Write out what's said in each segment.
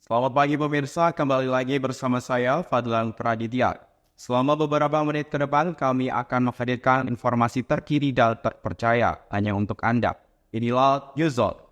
Selamat pagi pemirsa, kembali lagi bersama saya Fadlan Praditya. Selama beberapa menit ke depan kami akan menghadirkan informasi terkini dan terpercaya hanya untuk Anda. Inilah Newzone.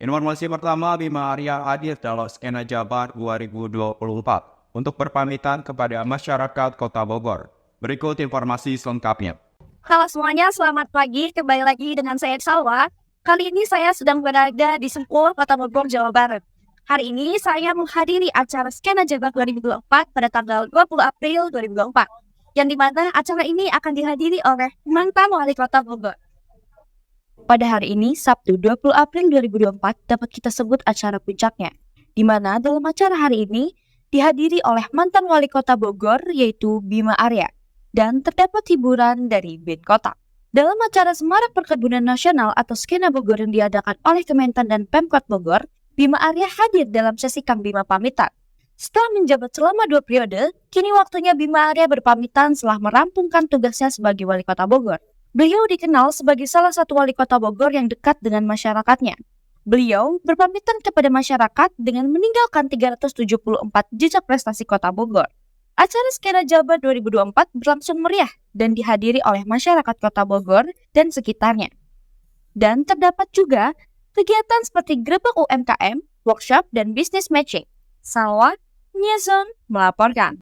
Informasi pertama, Bima Arya hadir dalam skena Jabar 2024 untuk berpamitan kepada masyarakat Kota Bogor. Berikut informasi selengkapnya. Halo semuanya, selamat pagi. Kembali lagi dengan saya Salwa. Kali ini saya sedang berada di Sempur, Kota Bogor, Jawa Barat. Hari ini saya menghadiri acara skena Jabar 2024 pada tanggal 20 April 2024. Yang dimana acara ini akan dihadiri oleh mantan Wali Kota Bogor. Pada hari ini, Sabtu 20 April 2024, dapat kita sebut acara puncaknya, di mana dalam acara hari ini dihadiri oleh mantan Wali Kota Bogor, yaitu Bima Arya, dan terdapat hiburan dari band kota. Dalam acara Semarak Perkebunan Nasional atau Skena Bogor yang diadakan oleh Kementan dan Pemkot Bogor, Bima Arya hadir dalam sesi Kang Bima pamitan. Setelah menjabat selama 2 periode, kini waktunya Bima Arya berpamitan setelah merampungkan tugasnya sebagai Wali Kota Bogor. Beliau dikenal sebagai salah satu wali kota Bogor yang dekat dengan masyarakatnya. Beliau berpamitan kepada masyarakat dengan meninggalkan 374 jejak prestasi kota Bogor. Acara Skena Jabar 2024 berlangsung meriah dan dihadiri oleh masyarakat kota Bogor dan sekitarnya. Dan terdapat juga kegiatan seperti grebek UMKM, workshop, dan business matching. Salwa, Newzone melaporkan.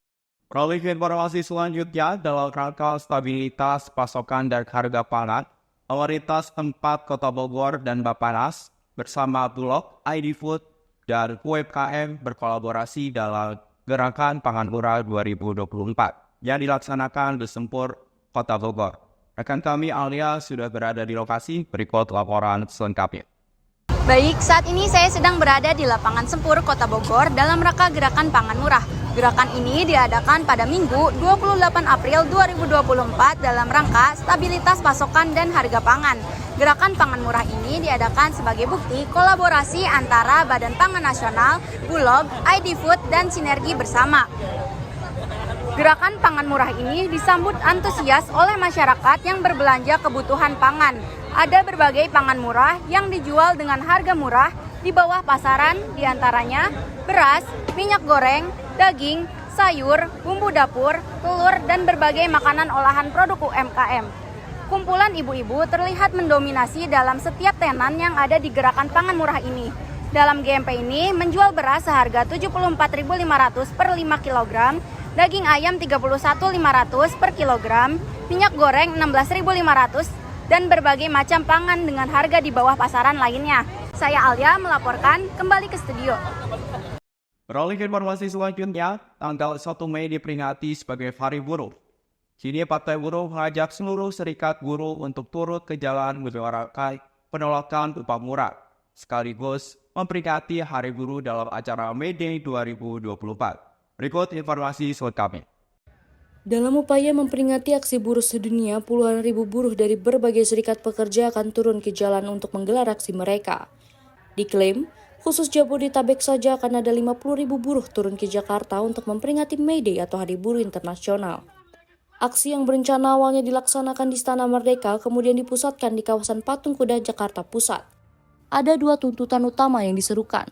Beralih ke informasi selanjutnya, dalam rangka stabilitas pasokan dan harga pangan, otoritas tempat Kota Bogor dan Bappenas bersama Bulog, ID Food, dan UMKM berkolaborasi dalam Gerakan Pangan Murah 2024 yang dilaksanakan di Sempur, Kota Bogor. Rekan kami Alia sudah berada di lokasi, berikut laporan selengkapnya. Baik, saat ini saya sedang berada di lapangan Sempur, Kota Bogor dalam rangka Gerakan Pangan Murah. Gerakan ini diadakan pada Minggu 28 April 2024 dalam rangka stabilitas pasokan dan harga pangan. Gerakan Pangan Murah ini diadakan sebagai bukti kolaborasi antara Badan Pangan Nasional, Bulog, ID Food, dan Sinergi Bersama. Gerakan Pangan Murah ini disambut antusias oleh masyarakat yang berbelanja kebutuhan pangan. Ada berbagai pangan murah yang dijual dengan harga murah di bawah pasaran, diantaranya beras, minyak goreng, daging, sayur, bumbu dapur, telur, dan berbagai makanan olahan produk UMKM. Kumpulan ibu-ibu terlihat mendominasi dalam setiap tenan yang ada di Gerakan Pangan Murah ini. Dalam GMP ini menjual beras seharga Rp74.500 per 5 kg, daging ayam Rp31.500 per kilogram, minyak goreng Rp16.500, dan berbagai macam pangan dengan harga di bawah pasaran lainnya. Saya Alia melaporkan kembali ke studio. Beralih ke informasi selanjutnya, tanggal 1 Mei diperingati sebagai Hari Buruh. Kini Partai Buruh mengajak seluruh serikat buruh untuk turut ke jalan menyuarakan penolakan upah murah, sekaligus memperingati Hari Buruh dalam acara May Day 2024. Berikut informasi selengkapnya. Dalam upaya memperingati aksi buruh sedunia, puluhan ribu buruh dari berbagai serikat pekerja akan turun ke jalan untuk menggelar aksi mereka. Diklaim, khusus Jabodetabek saja akan ada 50.000 buruh turun ke Jakarta untuk memperingati May Day atau Hari Buruh Internasional. Aksi yang berencana awalnya dilaksanakan di Istana Merdeka kemudian dipusatkan di kawasan Patung Kuda, Jakarta Pusat. Ada 2 tuntutan utama yang diserukan.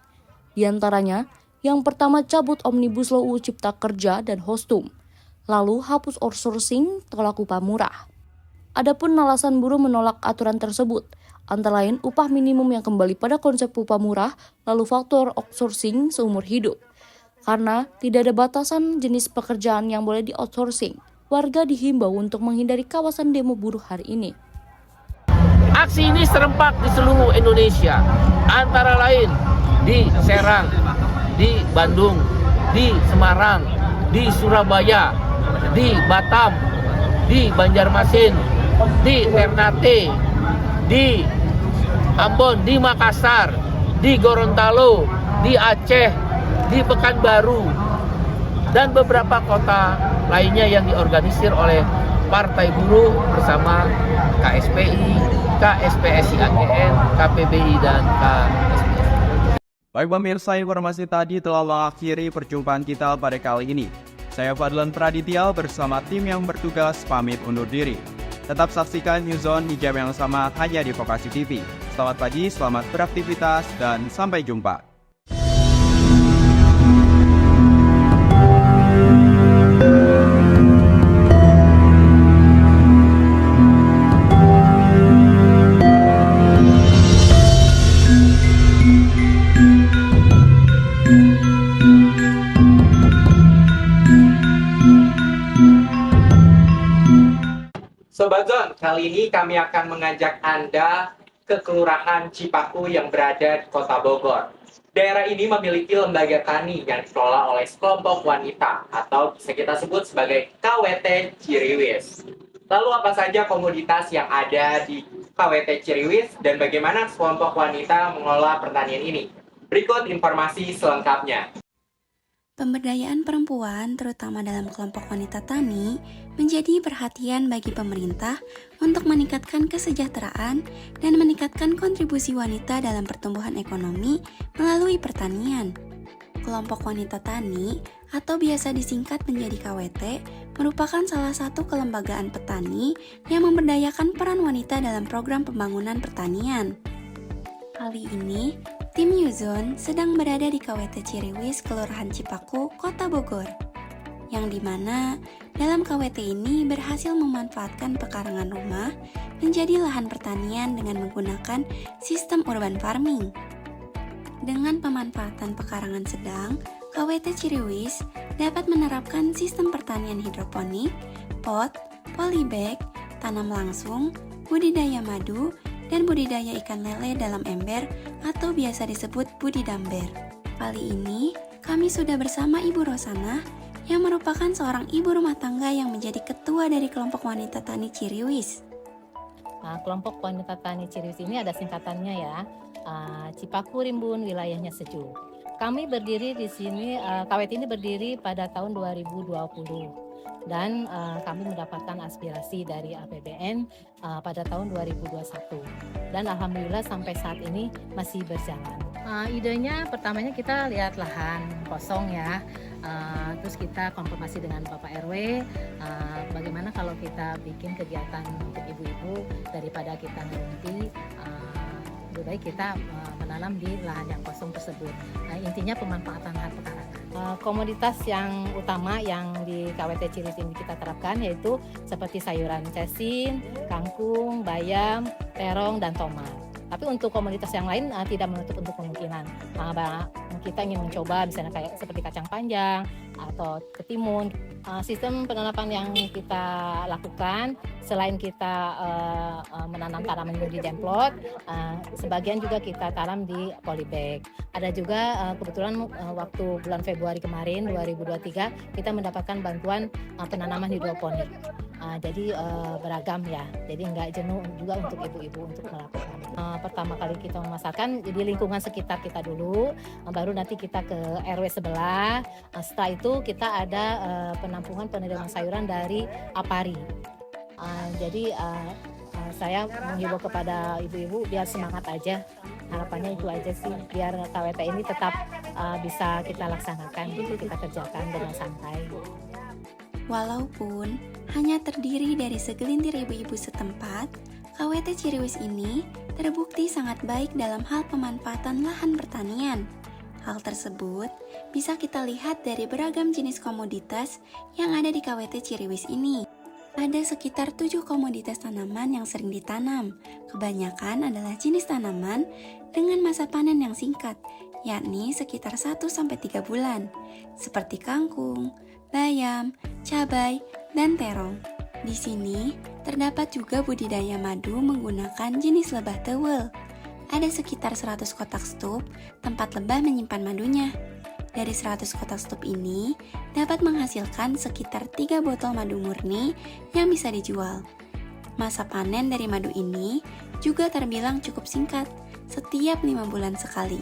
Di antaranya, yang pertama cabut Omnibus Law UU Cipta Kerja dan Hostum. Lalu hapus outsourcing, tolak upah murah. Adapun alasan buruh menolak aturan tersebut, antara lain upah minimum yang kembali pada konsep upah murah, lalu faktor outsourcing seumur hidup. Karena tidak ada batasan jenis pekerjaan yang boleh di-outsourcing, warga dihimbau untuk menghindari kawasan demo buruh hari ini. Aksi ini serempak di seluruh Indonesia, antara lain di Serang, di Bandung, di Semarang, di Surabaya, di Batam, di Banjarmasin, di Ternate, di Ambon, di Makassar, di Gorontalo, di Aceh, di Pekanbaru, dan beberapa kota lainnya yang diorganisir oleh Partai Buruh bersama KSPI, KSPSI AGN, KPBI, dan KSPSI. Baik pemirsa, informasi tadi telah mengakhiri perjumpaan kita pada kali ini. Saya Fadlan Praditya bersama tim yang bertugas pamit undur diri. Tetap saksikan New Zone di jam yang sama hanya di Vokasi TV. Selamat pagi, selamat beraktivitas, dan sampai jumpa. Sobat Zone, kali ini kami akan mengajak Anda ke Kelurahan Cipaku yang berada di Kota Bogor. Daerah ini memiliki lembaga tani yang dikelola oleh sekelompok wanita atau bisa kita sebut sebagai KWT Ciriwis. Lalu apa saja komoditas yang ada di KWT Ciriwis dan bagaimana sekelompok wanita mengelola pertanian ini? Berikut informasi selengkapnya. Pemberdayaan perempuan, terutama dalam kelompok wanita tani, menjadi perhatian bagi pemerintah untuk meningkatkan kesejahteraan dan meningkatkan kontribusi wanita dalam pertumbuhan ekonomi melalui pertanian. Kelompok wanita tani, atau biasa disingkat menjadi KWT, merupakan salah satu kelembagaan petani yang memberdayakan peran wanita dalam program pembangunan pertanian. Kali ini, tim New Zone sedang berada di KWT Ciriwis, Kelurahan Cipaku, Kota Bogor, yang dimana dalam KWT ini berhasil memanfaatkan pekarangan rumah menjadi lahan pertanian dengan menggunakan sistem urban farming. Dengan pemanfaatan pekarangan sedang, KWT Ciriwis dapat menerapkan sistem pertanian hidroponik, pot, polybag, tanam langsung, budidaya madu, dan budidaya ikan lele dalam ember atau biasa disebut budidamber. Kali ini, kami sudah bersama Ibu Rosana yang merupakan seorang ibu rumah tangga yang menjadi ketua dari kelompok wanita tani Ciriwis. Kelompok wanita tani Ciriwis ini ada singkatannya ya, Cipaku Rimbun, wilayahnya sejuk. Kami berdiri di sini, KWT ini berdiri pada tahun 2020. Dan kami mendapatkan aspirasi dari APBN pada tahun 2021 dan alhamdulillah sampai saat ini masih berjalan. Idenya pertamanya kita lihat lahan kosong ya, terus kita konfirmasi dengan Bapak RW bagaimana kalau kita bikin kegiatan untuk ibu-ibu daripada kita ngerumpi, lebih baik kita menanam di lahan yang kosong tersebut. Intinya pemanfaatan lahan pekarangan. Komoditas yang utama yang di KWT Ciriwis ini kita terapkan yaitu seperti sayuran cesin, kangkung, bayam, terong, dan tomat. Tapi untuk komoditas yang lain tidak menutup untuk kemungkinan. Kita ingin mencoba misalnya kayak seperti kacang panjang atau ketimun. Sistem penanaman yang kita lakukan selain kita menanam tanaman di demplot, sebagian juga kita tanam di polybag. Ada juga kebetulan waktu bulan Februari kemarin 2023 kita mendapatkan bantuan penanaman hidroponik. Jadi beragam ya, jadi nggak jenuh juga untuk ibu-ibu untuk melakukan. Pertama kali kita memasarkan di lingkungan sekitar kita dulu, baru nanti kita ke RW sebelah. Setelah itu kita ada penampungan penerimaan sayuran dari Apari. Jadi saya menghimbau kepada ibu-ibu biar semangat aja. Harapannya itu aja sih, biar KWT ini tetap bisa kita laksanakan, kita kerjakan dengan santai. Walaupun hanya terdiri dari segelintir ibu-ibu setempat, KWT Ciriwis ini terbukti sangat baik dalam hal pemanfaatan lahan pertanian. Hal tersebut bisa kita lihat dari beragam jenis komoditas yang ada di KWT Ciriwis ini. Ada sekitar 7 komoditas tanaman yang sering ditanam. Kebanyakan adalah jenis tanaman dengan masa panen yang singkat, yakni sekitar 1-3 bulan, seperti kangkung, bayam, cabai, dan terong. Di sini terdapat juga budidaya madu menggunakan jenis lebah tewel. Ada sekitar 100 kotak stup tempat lebah menyimpan madunya. Dari 100 kotak stup ini dapat menghasilkan sekitar 3 botol madu murni yang bisa dijual. Masa panen dari madu ini juga terbilang cukup singkat, setiap 5 bulan sekali.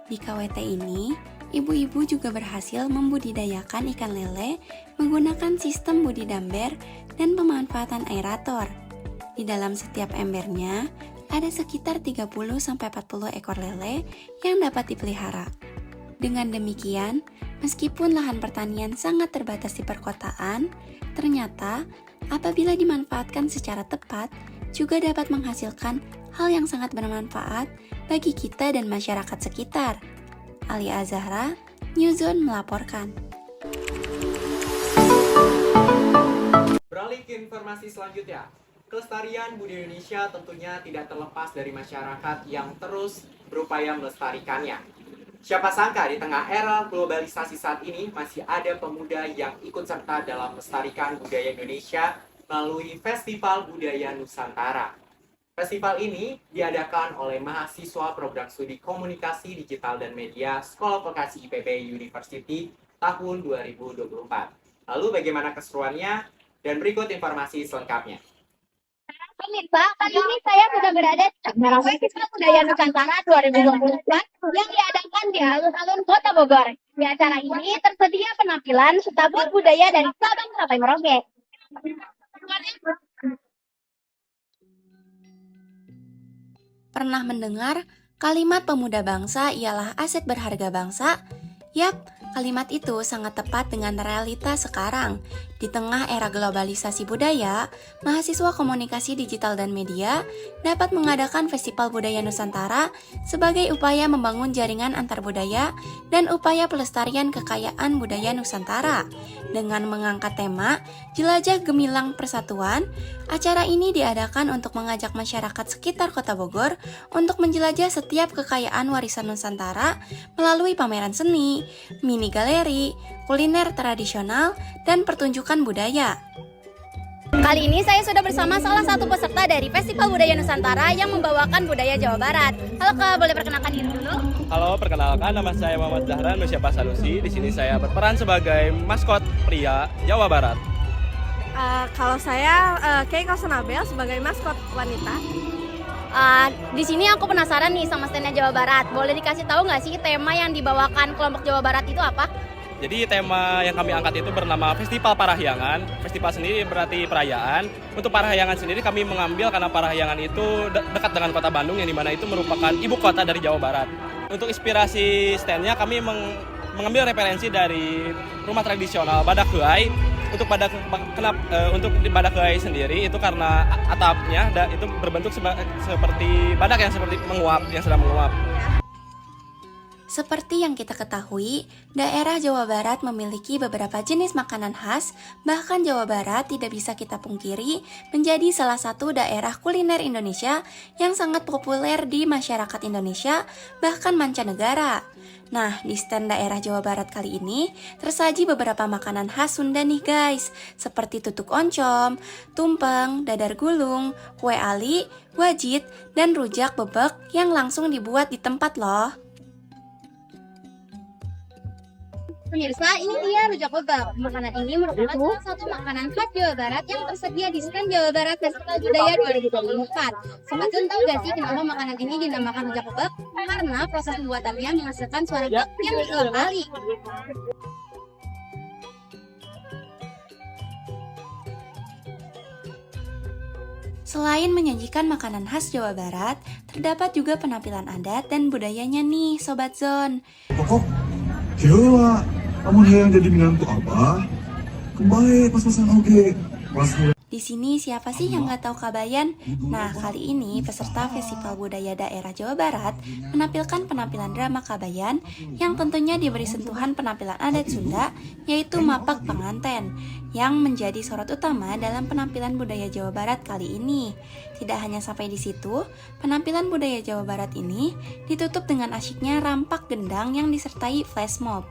Di KWT ini, ibu-ibu juga berhasil membudidayakan ikan lele menggunakan sistem budidamber dan pemanfaatan aerator. Di dalam setiap embernya ada sekitar 30-40 ekor lele yang dapat dipelihara. Dengan demikian, meskipun lahan pertanian sangat terbatas di perkotaan, ternyata apabila dimanfaatkan secara tepat, juga dapat menghasilkan hal yang sangat bermanfaat bagi kita dan masyarakat sekitar. Alia Azahra, Newzone melaporkan. Beralih ke informasi selanjutnya, kelestarian budaya Indonesia tentunya tidak terlepas dari masyarakat yang terus berupaya melestarikannya. Siapa sangka di tengah era globalisasi saat ini masih ada pemuda yang ikut serta dalam melestarikan budaya Indonesia melalui Festival Budaya Nusantara. Festival ini diadakan oleh mahasiswa program studi komunikasi digital dan media Sekolah Vokasi IPB University tahun 2024. Lalu bagaimana keseruannya? Dan berikut informasi selengkapnya. Pemirsa, kali ini saya sudah berada di acara Festival Budaya Nusantara 2024 yang diadakan di alun-alun Kota Bogor. Di acara ini tersedia penampilan setabur budaya dari Sabang sampai Merauke. Pernah mendengar kalimat pemuda bangsa ialah aset berharga bangsa? Yap, kalimat itu sangat tepat dengan realita sekarang. Di tengah era globalisasi budaya, mahasiswa komunikasi digital dan media dapat mengadakan Festival Budaya Nusantara sebagai upaya membangun jaringan antar budaya dan upaya pelestarian kekayaan budaya Nusantara. Dengan mengangkat tema Jelajah Gemilang Persatuan, acara ini diadakan untuk mengajak masyarakat sekitar Kota Bogor untuk menjelajah setiap kekayaan warisan Nusantara melalui pameran seni, mini galeri, kuliner tradisional, dan pertunjukan budaya. Kali ini saya sudah bersama salah satu peserta dari Festival Budaya Nusantara yang membawakan budaya Jawa Barat. Halo Kak, boleh perkenalkan diri dulu? Halo, perkenalkan nama saya Muhammad Zahran Nusyapa Sanusi. Di sini saya berperan sebagai maskot pria Jawa Barat. Kalau saya Keiko Senabel sebagai maskot wanita. Di sini aku penasaran nih sama standnya Jawa Barat. Boleh dikasih tahu nggak sih tema yang dibawakan kelompok Jawa Barat itu apa? Jadi tema yang kami angkat itu bernama Festival Parahyangan. Festival sendiri berarti perayaan. Untuk Parahyangan sendiri kami mengambil karena Parahyangan itu dekat dengan kota Bandung yang dimana itu merupakan ibu kota dari Jawa Barat. Untuk inspirasi standnya kami mengambil referensi dari rumah tradisional Badak Huay. Untuk Badak Huay sendiri itu karena atapnya itu berbentuk seperti badak yang seperti sedang menguap. Seperti yang kita ketahui, daerah Jawa Barat memiliki beberapa jenis makanan khas, bahkan Jawa Barat tidak bisa kita pungkiri menjadi salah satu daerah kuliner Indonesia yang sangat populer di masyarakat Indonesia, bahkan mancanegara. Nah, di stand daerah Jawa Barat kali ini tersaji beberapa makanan khas Sunda nih guys, seperti tutuk oncom, tumpeng, dadar gulung, kue ali, wajit, dan rujak bebek yang langsung dibuat di tempat loh. Pemirsa, ini dia rujak bebek. Makanan ini merupakan salah satu makanan khas Jawa Barat yang tersedia di stand Jawa Barat Festival Budaya 2024. Sobat Zon, tahu gak sih kenapa makanan ini dinamakan rujak bebek? Karena proses pembuatannya menghasilkan suara bek yang berulang kali. Selain menyajikan makanan khas Jawa Barat, terdapat juga penampilan adat dan budayanya nih Sobat Zon. Pokok, Jawa, kamu yang jadi minantu apa? Kembali pas-pasan oke. Di sini siapa sih yang nggak tahu Kabayan? Nah, kali ini peserta Festival Budaya Daerah Jawa Barat menampilkan penampilan drama Kabayan yang tentunya diberi sentuhan penampilan adat Sunda, yaitu Mapak Panganten, yang menjadi sorot utama dalam penampilan budaya Jawa Barat kali ini. Tidak hanya sampai di situ, penampilan budaya Jawa Barat ini ditutup dengan asyiknya rampak gendang yang disertai flash mob.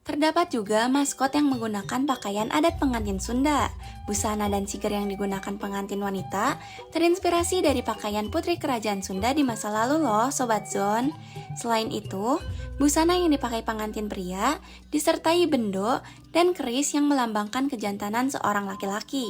Terdapat juga maskot yang menggunakan pakaian adat pengantin Sunda. Busana dan siger yang digunakan pengantin wanita terinspirasi dari pakaian putri kerajaan Sunda di masa lalu loh Sobat Zon. Selain itu, busana yang dipakai pengantin pria disertai bendo dan keris yang melambangkan kejantanan seorang laki-laki.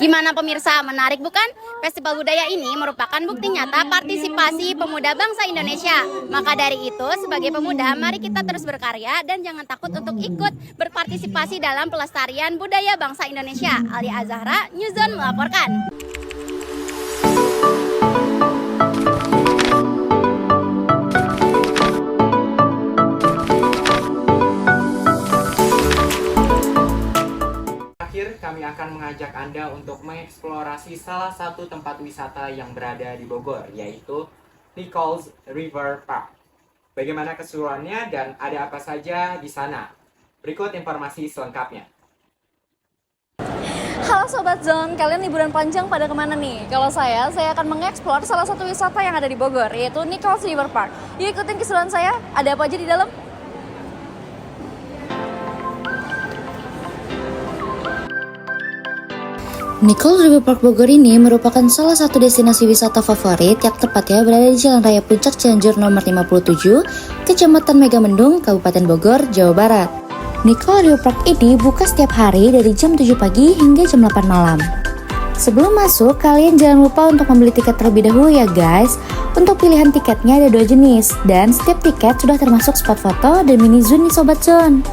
Gimana pemirsa, menarik bukan? Festival budaya ini merupakan bukti nyata partisipasi pemuda bangsa Indonesia. Maka dari itu, sebagai pemuda, mari kita terus berkarya dan jangan takut untuk ikut berpartisipasi dalam pelestarian budaya bangsa Indonesia. Alia Azahra, Newzone melaporkan. Kami akan mengajak Anda untuk mengeksplorasi salah satu tempat wisata yang berada di Bogor, yaitu Nichols River Park. Bagaimana keseruannya dan ada apa saja di sana? Berikut informasi selengkapnya. Halo Sobat Zone, kalian liburan panjang pada kemana nih? Kalau saya akan mengeksplor salah satu wisata yang ada di Bogor, yaitu Nichols River Park. Yuk ikutin keseruan saya, ada apa aja di dalam? Nichols River Park Bogor ini merupakan salah satu destinasi wisata favorit yang tepatnya berada di Jalan Raya Puncak Cianjur nomor 57, Kecamatan Megamendung, Kabupaten Bogor, Jawa Barat. Nichols River Park ini buka setiap hari dari jam 7 pagi hingga jam 8 malam. Sebelum masuk, kalian jangan lupa untuk membeli tiket terlebih dahulu ya guys. Untuk pilihan tiketnya ada 2 jenis, dan setiap tiket sudah termasuk spot foto dan mini zoo nih Sobat Zone.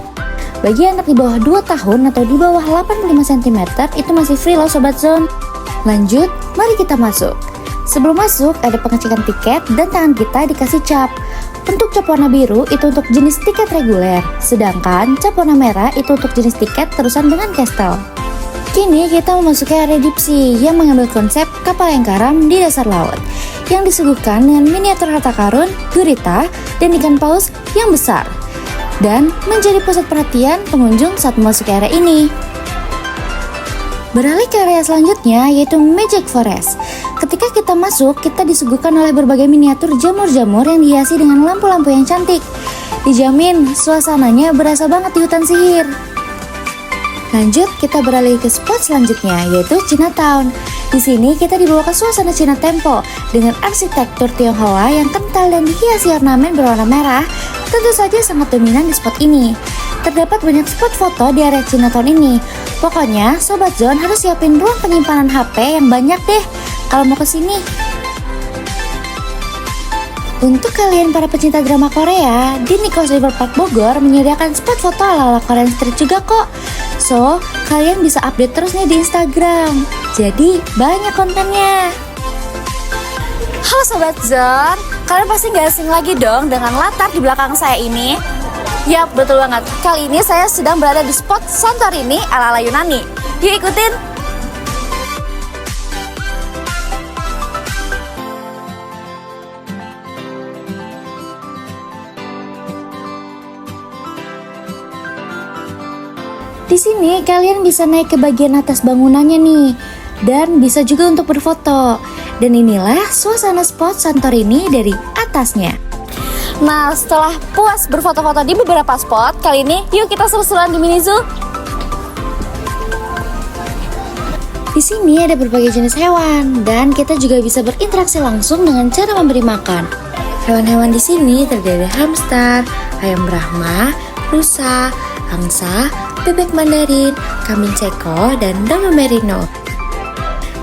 Bagi anak di bawah 2 tahun atau di bawah 85 cm itu masih free loh Sobat Zone. Lanjut, mari kita masuk. Sebelum masuk ada pengecekan tiket dan tangan kita dikasih cap. Untuk cap warna biru itu untuk jenis tiket reguler, sedangkan cap warna merah itu untuk jenis tiket terusan dengan Castle. Kini kita memasuki area deep sea yang mengambil konsep kapal yang karam di dasar laut, yang disuguhkan dengan miniatur harta karun, gurita, dan ikan paus yang besar, dan menjadi pusat perhatian pengunjung saat memasuki area ini. Beralih ke area selanjutnya yaitu Magic Forest. Ketika kita masuk, kita disuguhkan oleh berbagai miniatur jamur-jamur yang dihiasi dengan lampu-lampu yang cantik. Dijamin suasananya berasa banget di hutan sihir. Lanjut, kita beralih ke spot selanjutnya yaitu Chinatown. Di sini kita dibawa ke suasana Cina Tempo dengan arsitektur Tionghoa yang kental dan dihiasi ornamen berwarna merah. Tentu saja sangat dominan di spot ini. Terdapat banyak spot foto di area Chinatown ini. Pokoknya Sobat Zone harus siapin ruang penyimpanan HP yang banyak deh kalau mau kesini. Untuk kalian para pecinta drama Korea, di Nichols River Park Bogor menyediakan spot foto ala-ala Korean Street juga kok. So, kalian bisa update terus nih di Instagram. Jadi, banyak kontennya. Halo Sobat Zone, kalian pasti gak asing lagi dong dengan latar di belakang saya ini? Yap, betul banget. Kali ini saya sedang berada di spot Santorini ala-ala Yunani. Yuk ikutin! Di sini kalian bisa naik ke bagian atas bangunannya nih, dan bisa juga untuk berfoto. Dan inilah suasana spot Santorini dari atasnya. Nah, setelah puas berfoto-foto di beberapa spot, kali ini yuk kita seru-seruan di mini zoo. Di sini ada berbagai jenis hewan, dan kita juga bisa berinteraksi langsung dengan cara memberi makan. Hewan-hewan di sini terdiri dari hamster, ayam Brahma, rusa, angsa, bebek Mandarin, kambing ceko, dan domba merino.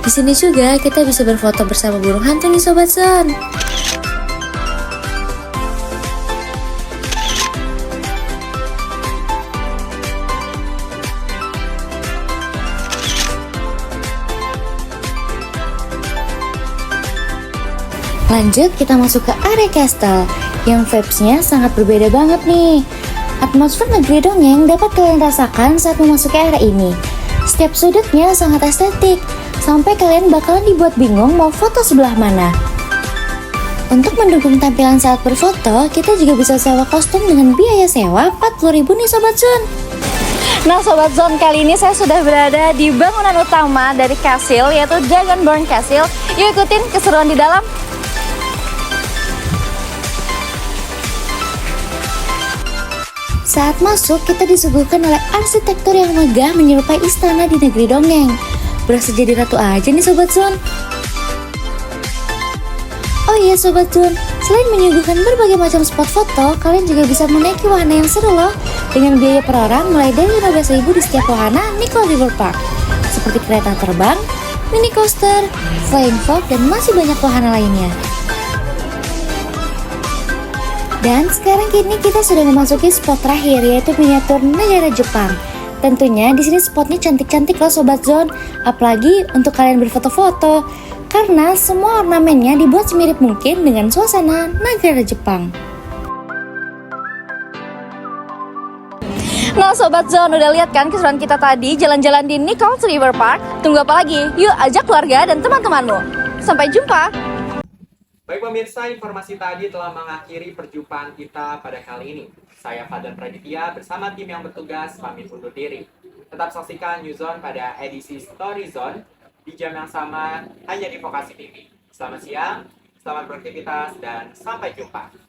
Di sini juga kita bisa berfoto bersama burung hantu nih Sobat Zone. Lanjut kita masuk ke area Castle yang vibes-nya sangat berbeda banget nih. Atmosfer negeri dongeng dapat kalian rasakan saat memasuki area ini. Setiap sudutnya sangat estetik, sampai kalian bakalan dibuat bingung mau foto sebelah mana. Untuk mendukung tampilan saat berfoto, kita juga bisa sewa kostum dengan biaya sewa 40.000 nih Sobat Zone. Nah Sobat Zone, kali ini saya sudah berada di bangunan utama dari Castle, yaitu Dragonborn Castle. Yuk ikutin keseruan di dalam. Saat masuk, kita disuguhkan oleh arsitektur yang megah menyerupai istana di negeri dongeng. Berasa jadi ratu aja nih Sobat Zone. Oh iya Sobat Zone, selain menyuguhkan berbagai macam spot foto, kalian juga bisa menaiki wahana yang seru loh. Dengan biaya per orang mulai dari 15.000 di setiap wahana Nichols River Park. seperti kereta terbang, mini coaster, flying fox, dan masih banyak wahana lainnya. Dan sekarang kini kita sudah memasuki spot terakhir, yaitu miniatur negara Jepang. Tentunya di sini spotnya cantik-cantik loh Sobat Zone, apalagi untuk kalian berfoto-foto, karena semua ornamennya dibuat semirip mungkin dengan suasana negara Jepang. Nah Sobat Zone, udah lihat kan keseruan kita tadi jalan-jalan di Nichols River Park? Tunggu apa lagi? Yuk ajak keluarga dan teman-temanmu. Sampai jumpa! Baik pemirsa, informasi tadi telah mengakhiri perjumpaan kita pada kali ini. Saya Fadlan Praditya bersama tim yang bertugas pamit undur diri. Tetap saksikan New Zone pada edisi Story Zone di jam yang sama hanya di Vokasi TV. Selamat siang, selamat beraktivitas, dan sampai jumpa.